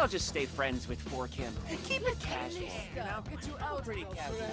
I'll just stay friends with Forkim. Keep it casual, you know? Get you out pretty casual.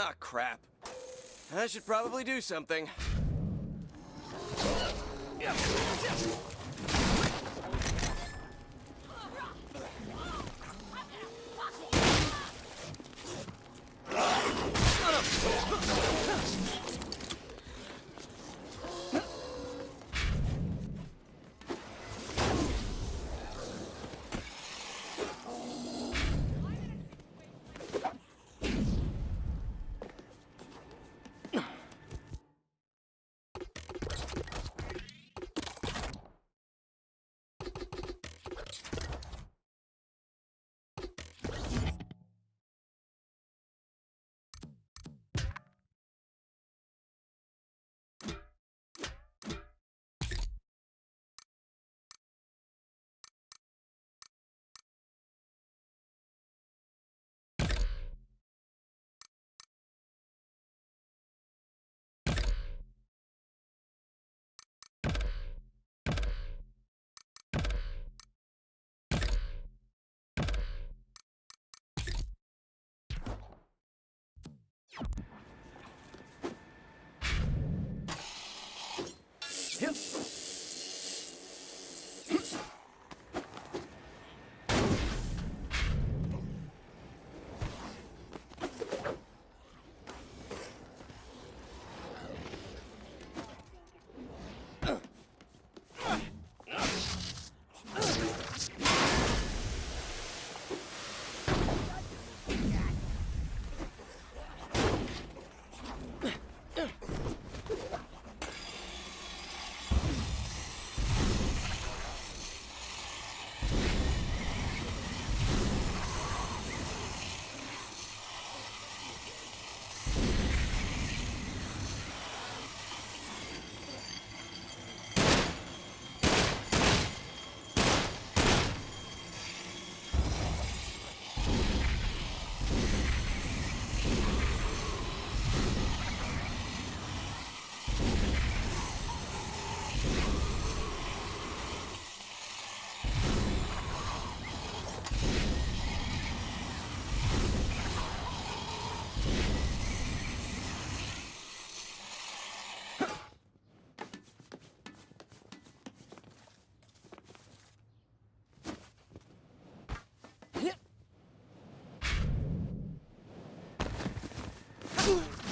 Ah, crap. I should probably do something.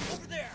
Over there!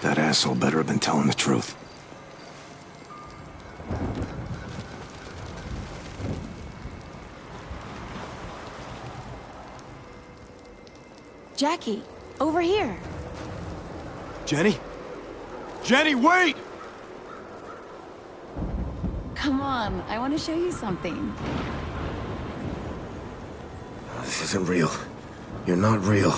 That asshole better have been telling the truth. Jackie, over here. Jenny? Jenny, wait! Come on, I want to show you something. This isn't real. You're not real.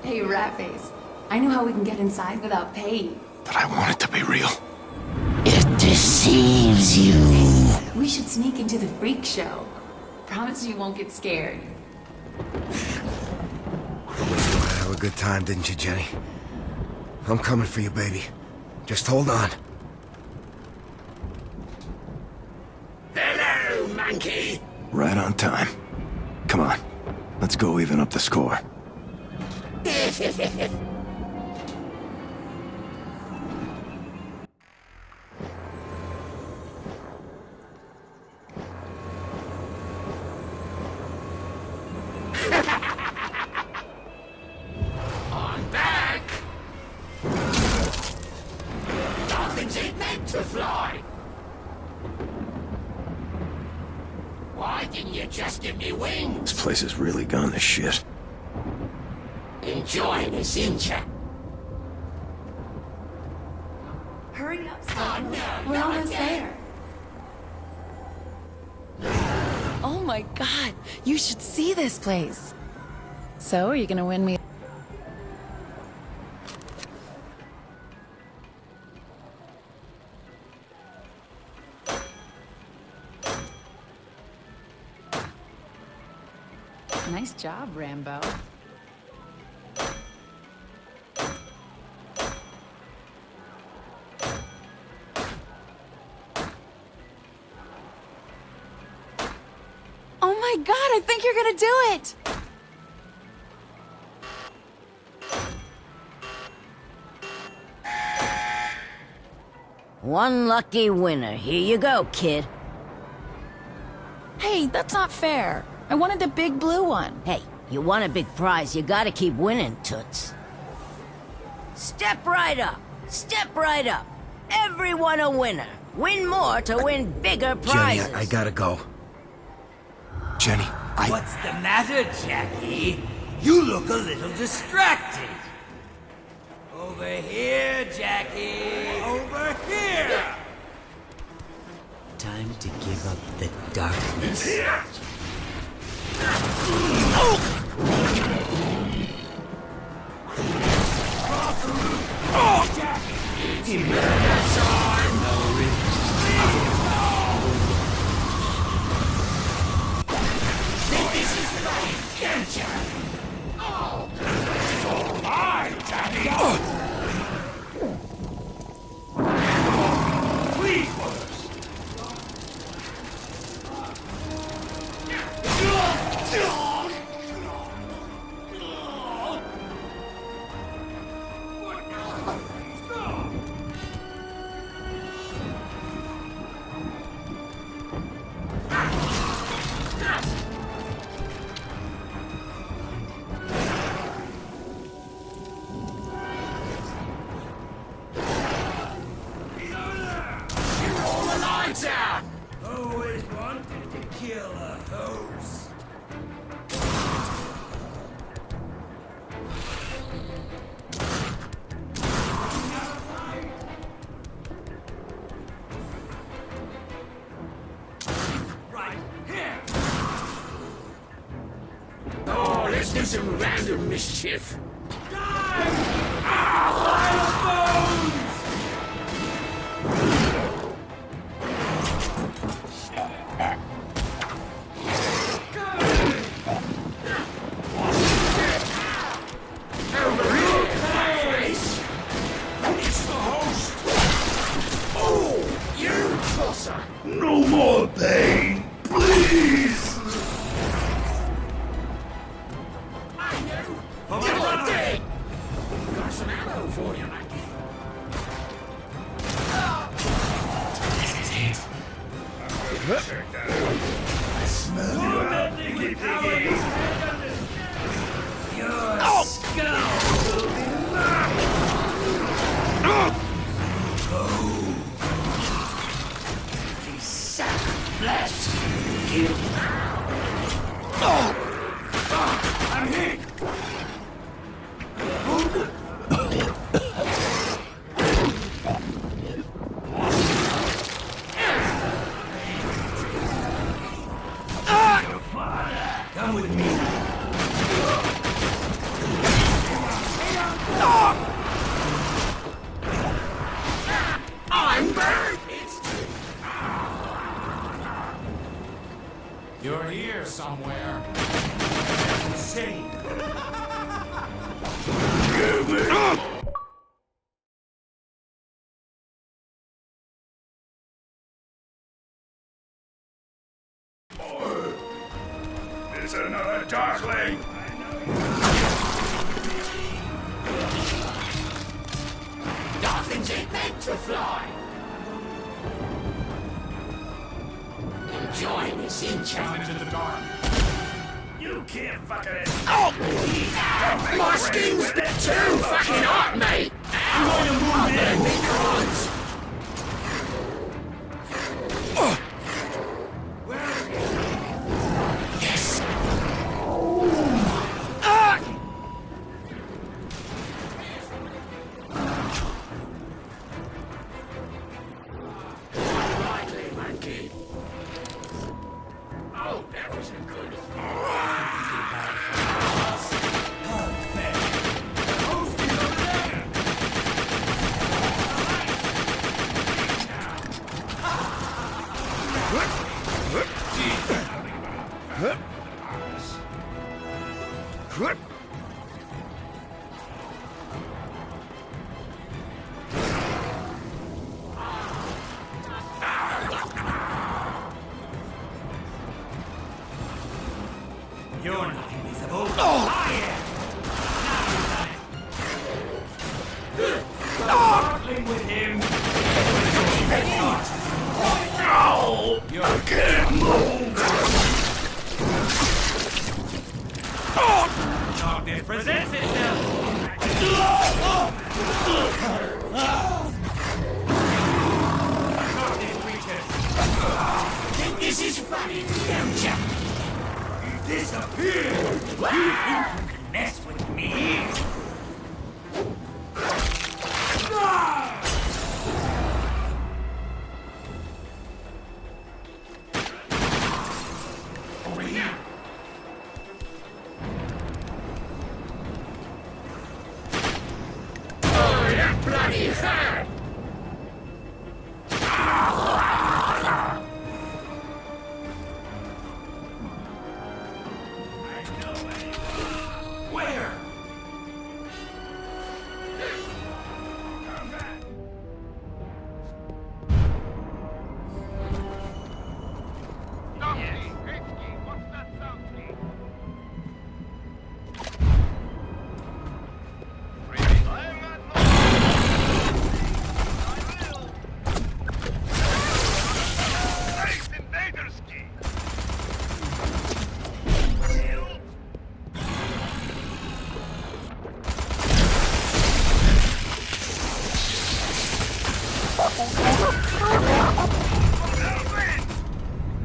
Hey, Ratface. I know how we can get inside without paying. But I want it to be real. It deceives you. We should sneak into the freak show. Promise you won't get scared. Have a good time, didn't you, Jenny? I'm coming for you, baby. Just hold on. Hello, monkey. Right on time. Come on. Let's go even up the score. I'm back. Nothing's it meant to fly. Why didn't you just give me wings? This place has really gone to shit. Enjoying this, ain't ya? Hurry up, Oh, son. no, We're not almost again. my god, you should see this place. So, are you gonna win me? Nice job, Rambo. Oh my god, I think you're gonna do it! One lucky winner. Here you go, kid. Hey, that's not fair. I wanted the big blue one. Hey, you want a big prize, you gotta keep winning, Toots. Step right up. Step right up. Everyone a winner. Win more to win bigger prizes. Jenny, I gotta go. Jenny, What's the matter, Jackie? You look a little distracted. Over here, Jackie. Over here. Time to give up the darkness. Always wanted to kill a host. Right here. Oh, let's do some random mischief. No more pain, please! You're dead! Got some ammo for you, Maggie. I smell you, piggy piggy! Your skull will be mine! Flesh! Kill! I'm hit! Come with me. I'm burned! You're here somewhere. Insane. Give me up! It's another darkling! Darklings ain't meant to fly! Enjoying this enchantment. Into the dark. You can't fucking... My skin's too fucking hot, mate! I'm going to move in! Make runs! Yes! Rightly, monkey. Oh, there was You're not invisible. I am. Partling with him. No! You can't move! Darkness presents itself. Darkness reaches. Think this is funny, don't ya? Disappear! You think you can mess with me? Over here! Oh, that bloody hat! Where?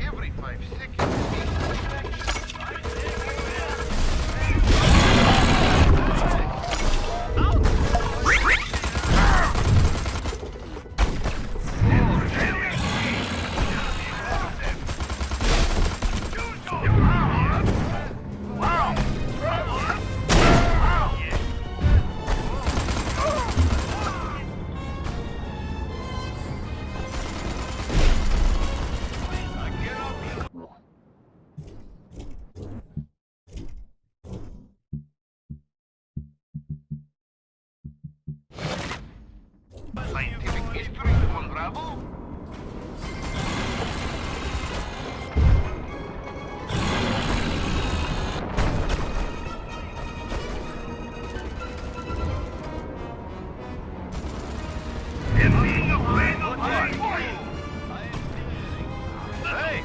Every 5 seconds. Scientific history to unravel? And being afraid of what? Hey!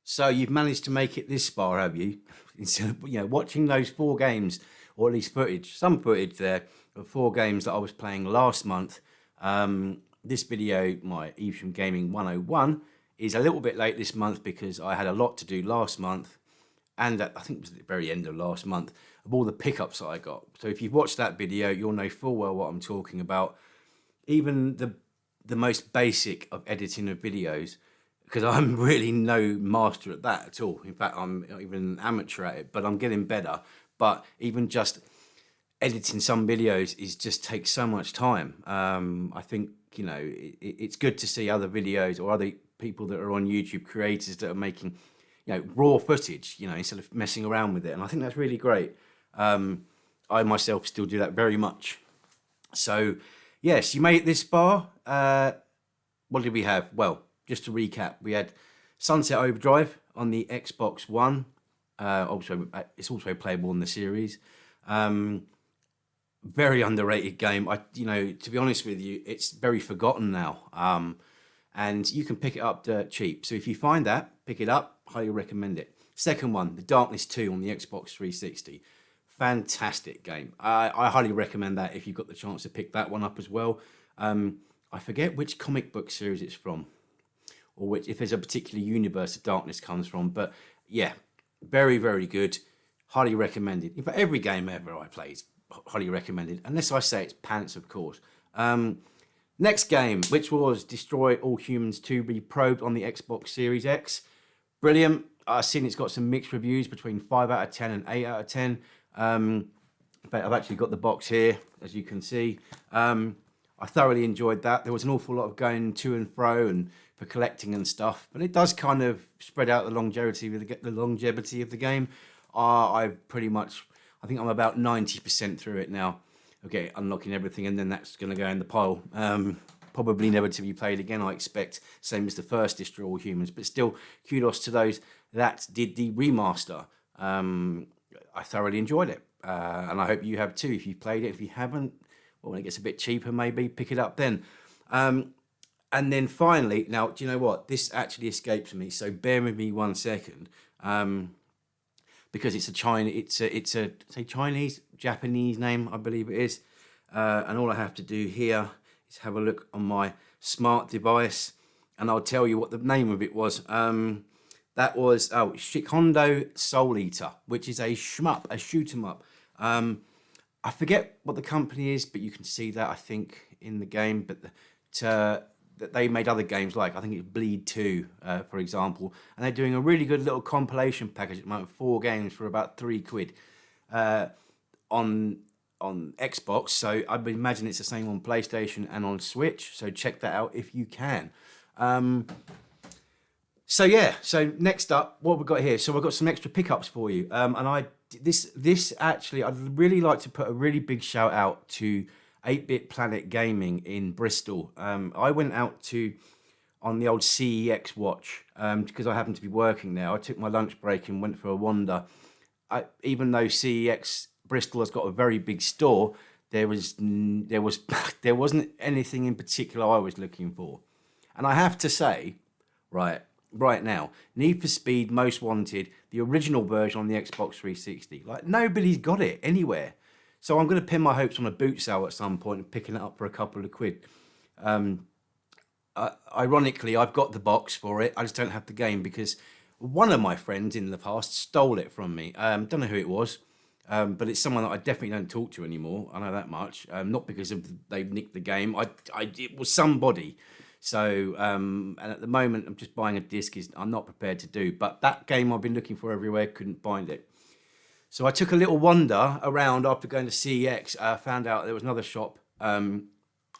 So you've managed to make it this far, have you? Instead of, watching those 4 games, or at least some footage there of 4 games that I was playing last month. This video, my Evesham Gaming 101, is a little bit late this month because I had a lot to do last month, and I think it was at the very end of last month, of all the pickups that I got. So if you've watched that video, you'll know full well what I'm talking about. Even the most basic of editing of videos, because I'm really no master at that at all. In fact, I'm not even an amateur at it, but I'm getting better. But even just editing some videos just takes so much time. I think, it's good to see other videos or other people that are on YouTube, creators that are making, raw footage, instead of messing around with it. And I think that's really great. I myself still do that very much. So, yes, you made it this far. What did we have? Well, just to recap, we had Sunset Overdrive on the Xbox One. It's also playable on the series. Very underrated game. To be honest with you, it's very forgotten now. And you can pick it up dirt cheap. So if you find that, pick it up. Highly recommend it. Second one, The Darkness 2 on the Xbox 360. Fantastic game. I highly recommend that if you've got the chance to pick that one up as well. I forget which comic book series it's from, or if there's a particular universe that Darkness comes from. But yeah, very, very good. Highly recommended. In fact, every game ever I play is highly recommended, unless I say it's pants, of course. Next game, which was Destroy All Humans 2 Reprobed on the Xbox Series X. Brilliant. I've seen it's got some mixed reviews between 5 out of 10 and 8 out of 10. In fact, I've actually got the box here, as you can see. I thoroughly enjoyed that. There was an awful lot of going to and fro and for collecting and stuff, but it does kind of spread out the longevity of the game. I think I'm about 90% through it now. Okay, unlocking everything, and then that's going to go in the pile. Probably never to be played again, I expect. Same as the first Destroy All Humans, but still, kudos to those that did the remaster. I thoroughly enjoyed it, and I hope you have too. If you've played it, if you haven't, well, when it gets a bit cheaper, maybe pick it up then. And then finally, now, do you know what? This actually escapes me, so bear with me 1 second, because it's a Chinese, Japanese name, I believe it is, and all I have to do here is have a look on my smart device, and I'll tell you what the name of it was. That was Shikhondo Soul Eater, which is a shmup, a shoot 'em up. I forget what the company is, but you can see that, I think, in the game. But that they made other games like, I think it's Bleed 2, for example. And they're doing a really good little compilation package at the moment, 4 games for about £3 on Xbox. So I would imagine it's the same on PlayStation and on Switch. So check that out if you can. So yeah, so next up, what we've got here. So I've got some extra pickups for you. And this actually, I'd really like to put a really big shout out to 8-Bit Planet Gaming in Bristol. I went out on the old CEX watch because I happened to be working there. I took my lunch break and went for a wander. Even though CEX Bristol has got a very big store, there wasn't anything in particular I was looking for. And I have to say, right now, Need for Speed Most Wanted, the original version on the Xbox 360. Like, nobody's got it anywhere. So I'm going to pin my hopes on a boot sale at some point and picking it up for a couple of quid. Ironically, I've got the box for it. I just don't have the game because one of my friends in the past stole it from me. Don't know who it was, but it's someone that I definitely don't talk to anymore. I know that much. Not because they nicked the game. It was somebody. So, and at the moment, I'm just buying a disc. I'm not prepared to do. But that game I've been looking for everywhere, couldn't find it. So I took a little wander around after going to CEX. Found out there was another shop.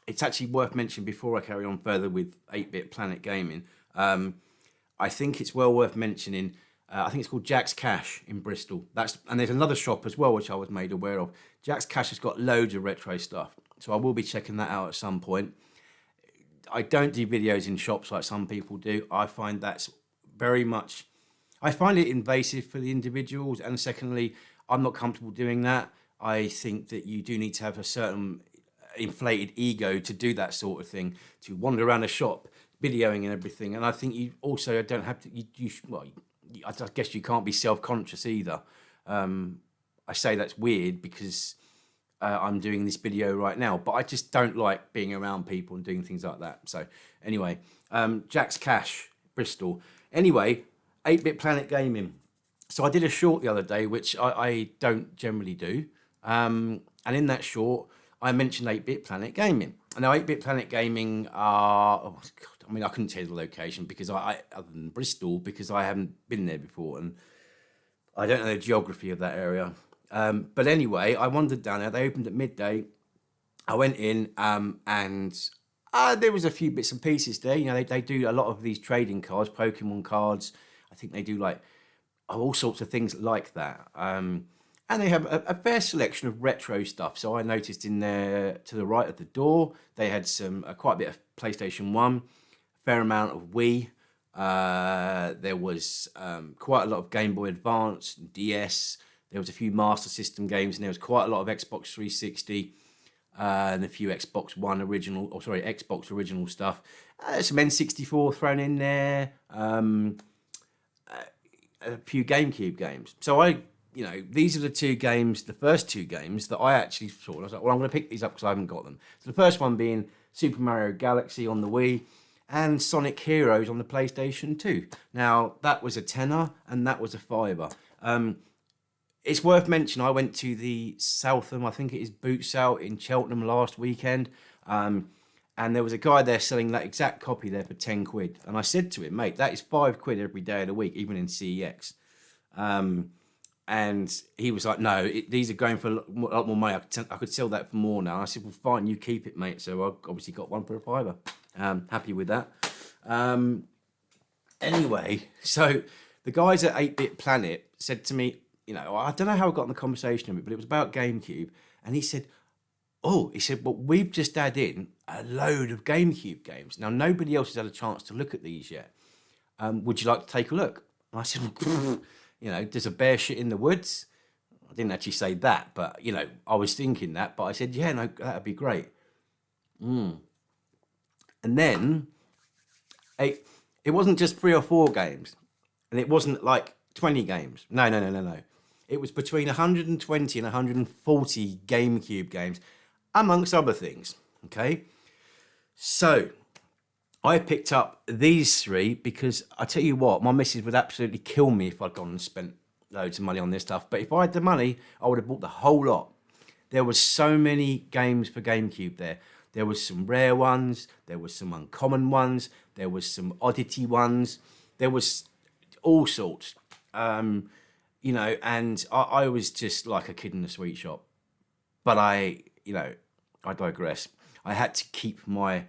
It's actually worth mentioning before I carry on further with 8-Bit Planet Gaming. I think it's well worth mentioning. I think it's called Jack's Cash in Bristol. And there's another shop as well, which I was made aware of. Jack's Cash has got loads of retro stuff. So I will be checking that out at some point. I don't do videos in shops like some people do. I find that's very much... I find it invasive for the individuals. And secondly, I'm not comfortable doing that. I think that you do need to have a certain inflated ego to do that sort of thing, to wander around a shop, videoing and everything. And I think you also don't have to... I guess you can't be self-conscious either. I say that's weird because... I'm doing this video right now, but I just don't like being around people and doing things like that. So anyway, Jack's Cash, Bristol. Anyway, 8-Bit Planet Gaming. So I did a short the other day, which I don't generally do. And in that short, I mentioned 8-Bit Planet Gaming. And now 8-Bit Planet Gaming are, I couldn't tell you the location because other than Bristol, because I haven't been there before and I don't know the geography of that area. But anyway, I wandered down there. They opened at midday. I went in and there was a few bits and pieces there. You know, they do a lot of these trading cards, Pokemon cards. I think they do like all sorts of things like that. And they have a fair selection of retro stuff. So I noticed in there to the right of the door, they had quite a bit of PlayStation 1, a fair amount of Wii. There was quite a lot of Game Boy Advance, DS. There was a few Master System games, and there was quite a lot of Xbox 360 and a few Xbox original stuff. Some N64 thrown in there, a few GameCube games. So these are the first two games that I actually saw. I was like, well, I'm going to pick these up because I haven't got them. So the first one being Super Mario Galaxy on the Wii and Sonic Heroes on the PlayStation 2. Now, that was a tenner and that was a fiver. It's worth mentioning, I went to the Southam, I think it is boot sale in Cheltenham last weekend. And there was a guy there selling that exact copy there for 10 quid. And I said to him, mate, that is 5 quid every day of the week, even in CEX. And he was like, no, these are going for a lot more money. I could sell that for more now. And I said, well, fine, you keep it, mate. So I obviously got one for a fiver. Happy with that. Anyway, so the guys at 8-Bit Planet said to me, I don't know how I got in the conversation of it, but it was about GameCube. And he said, well, we've just added in a load of GameCube games. Now, nobody else has had a chance to look at these yet. Would you like to take a look? And I said, there's a bear shit in the woods. I didn't actually say that, but, I was thinking that. But I said, yeah, no, that'd be great. And then it wasn't just 3 or 4 games. And it wasn't like 20 games. No. It was between 120 and 140 GameCube games, amongst other things. Okay? So, I picked up these three because I tell you what, my missus would absolutely kill me if I'd gone and spent loads of money on this stuff. But if I had the money, I would have bought the whole lot. There was so many games for GameCube there. There was some rare ones, there was some uncommon ones, there was some oddity ones, there was all sorts. And I was just like a kid in a sweet shop. But I digress. I had to keep my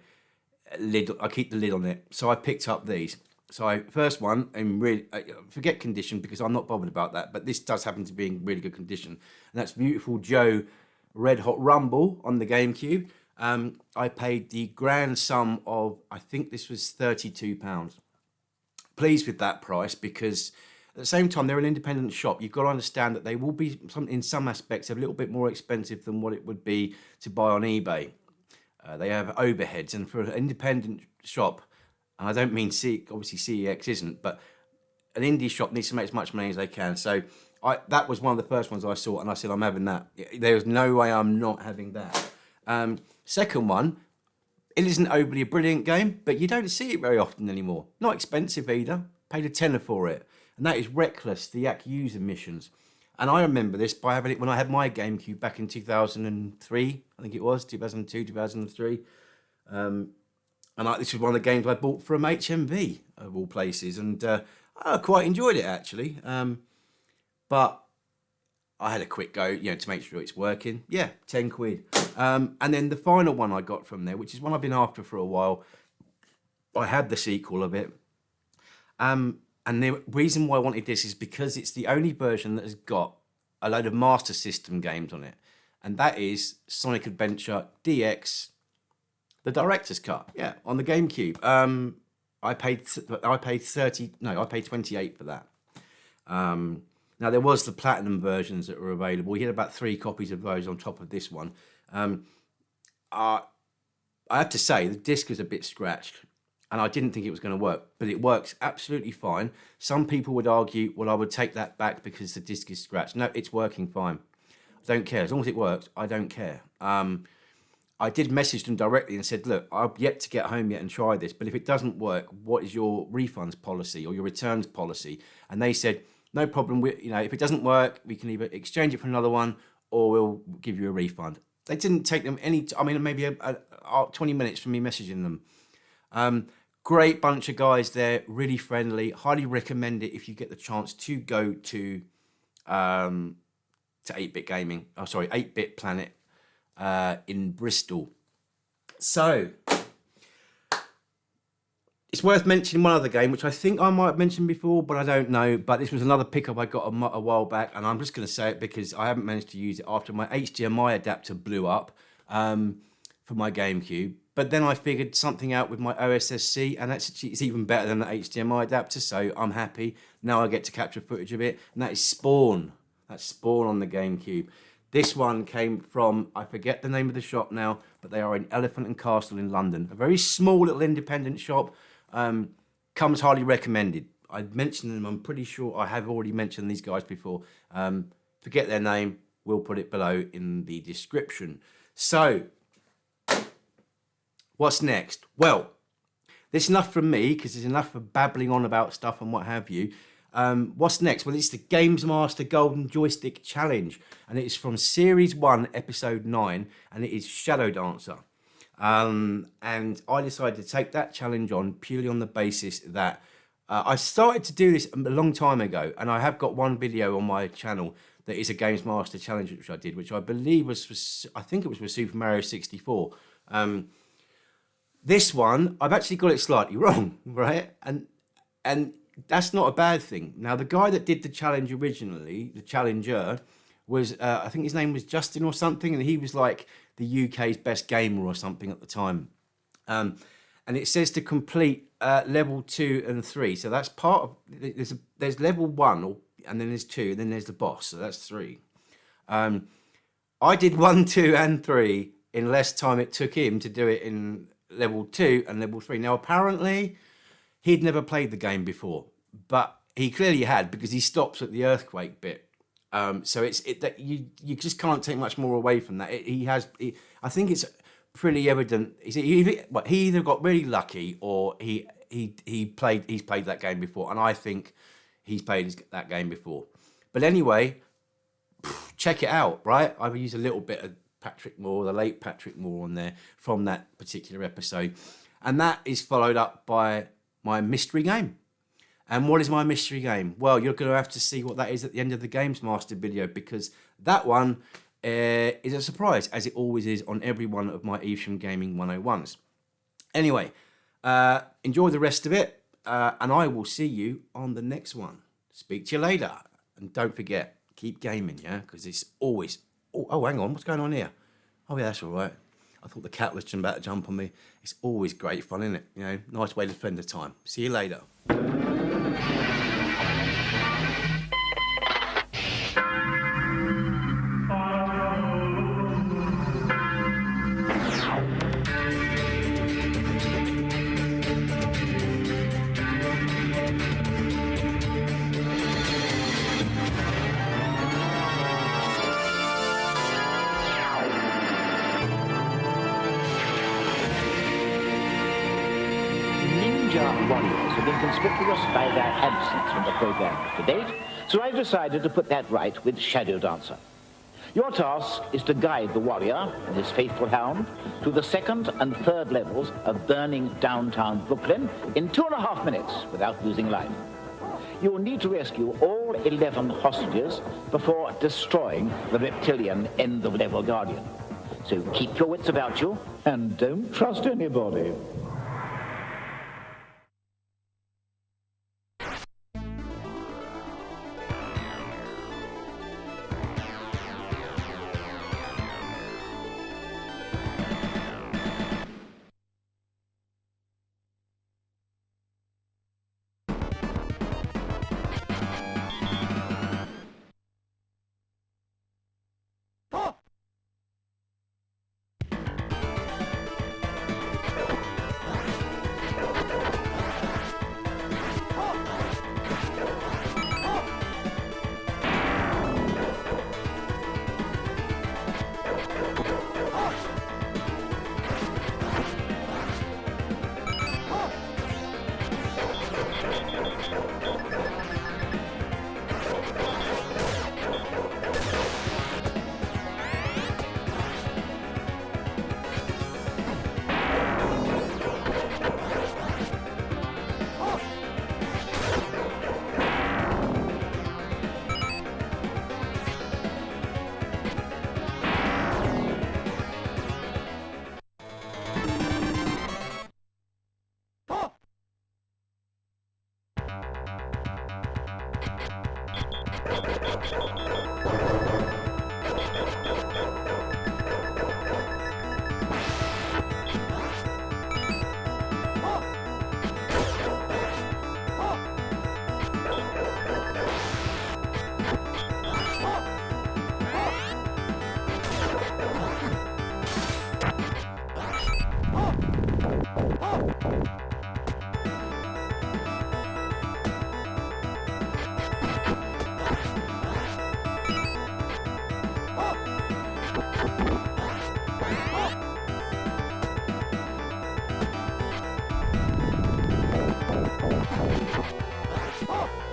lid. I keep the lid on it. So I picked up these. So first one, in really forget condition because I'm not bothered about that. But this does happen to be in really good condition, and that's Beautiful Joe Red Hot Rumble on the GameCube. I paid the grand sum of, I think this was £32. Pleased with that price because at the same time they're an independent shop. You've got to understand that they will be in some aspects a little bit more expensive than what it would be to buy on eBay. They have overheads, and for an independent shop, and I don't mean obviously CEX isn't, but an indie shop needs to make as much money as they can. So that was one of the first ones I saw, and I said, I'm having that. There's no way I'm not having that. Second one, it isn't overly a brilliant game, but you don't see it very often anymore. Not expensive either. Paid a tenner for it. And that is Reckless, the Yakuza missions. And I remember this by having it when I had my GameCube back in 2003. I think it was, 2002, 2003. This was one of the games I bought from HMV, of all places. And I quite enjoyed it, actually. But I had a quick go, to make sure it's working. Yeah, 10 quid. And then the final one I got from there, which is one I've been after for a while. I had the sequel of it. And the reason why I wanted this is because it's the only version that has got a load of Master System games on it. And that is Sonic Adventure DX, the Director's Cut. Yeah, on the GameCube. I paid 28 for that. Now, there was the Platinum versions that were available. You had about 3 copies of those on top of this one. I have to say, the disc is a bit scratched, and I didn't think it was going to work, but it works absolutely fine. Some people would argue, well, I would take that back because the disc is scratched. No, it's working fine. I don't care. As long as it works, I don't care. I did message them directly and said, look, I've yet to get home yet and try this, but if it doesn't work, what is your refunds policy or your returns policy? And they said, no problem. If it doesn't work, we can either exchange it for another one or we'll give you a refund. They didn't take them maybe 20 minutes from me messaging them. Great bunch of guys there, really friendly. Highly recommend it if you get the chance to go to 8-Bit Gaming. 8-Bit Planet in Bristol. So it's worth mentioning one other game, which I think I might have mentioned before, but I don't know. But this was another pickup I got a while back, and I'm just going to say it because I haven't managed to use it after my HDMI adapter blew up for my GameCube. But then I figured something out with my OSSC, and it's even better than the HDMI adapter, so I'm happy. Now I get to capture footage of it, and that is Spawn. That's Spawn on the GameCube. This one came from, I forget the name of the shop now, but they are in Elephant and Castle in London. A very small little independent shop. Comes highly recommended. I mentioned them, I'm pretty sure I have already mentioned these guys before. Forget their name, we'll put it below in the description. So, what's next? Well, there's enough from me, because there's enough of babbling on about stuff and what have you. What's next? Well, it's the GamesMaster Golden Joystick Challenge, and it is from Series 1, Episode 9, and it is Shadow Dancer. And I decided to take that challenge on purely on the basis that I started to do this a long time ago, and I have got one video on my channel that is a GamesMaster challenge which I did, which I believe was for, I think it was for Super Mario 64. This one, I've actually got it slightly wrong, right? And that's not a bad thing. Now, the guy that did the challenge originally, the challenger, was, I think his name was Justin or something, and he was like the UK's best gamer or something at the time. And it says to complete level 2 and 3. So that's part of, there's level 1, and then there's 2, and then there's the boss. So that's 3. I did 1, 2, and 3 in less time it took him to do it in level 2 and level 3. Now, apparently, he'd never played the game before, but he clearly had, because he stops at the earthquake bit. So that you just can't take much more away from that. I think it's pretty evident. He either got really lucky or he's played that game before, and I think he's played that game before. But anyway, check it out, right? I've used a little bit of Patrick Moore, the late Patrick Moore, on there from that particular episode, and that is followed up by my mystery game. And what is my mystery game? Well, you're going to have to see what that is at the end of the GamesMaster video, because that one is a surprise, as it always is on every one of my Evesham Gaming 101s. Anyway, enjoy the rest of it, and I will see you on the next one. Speak to you later. And don't forget, keep gaming, yeah? Because it's always... Oh, hang on, what's going on here? Oh, yeah, that's all right. I thought the cat was about to jump on me. It's always great fun, isn't it? You know, nice way to spend the time. See you later. Warriors have been conspicuous by their absence from the program to date, so I've decided to put that right with Shadow Dancer. Your task is to guide the warrior and his faithful hound to the second and third levels of burning downtown Brooklyn in 2.5 minutes without losing life. You will need to rescue all 11 hostages before destroying the reptilian end-of-level guardian. So keep your wits about you and don't trust anybody. Oh!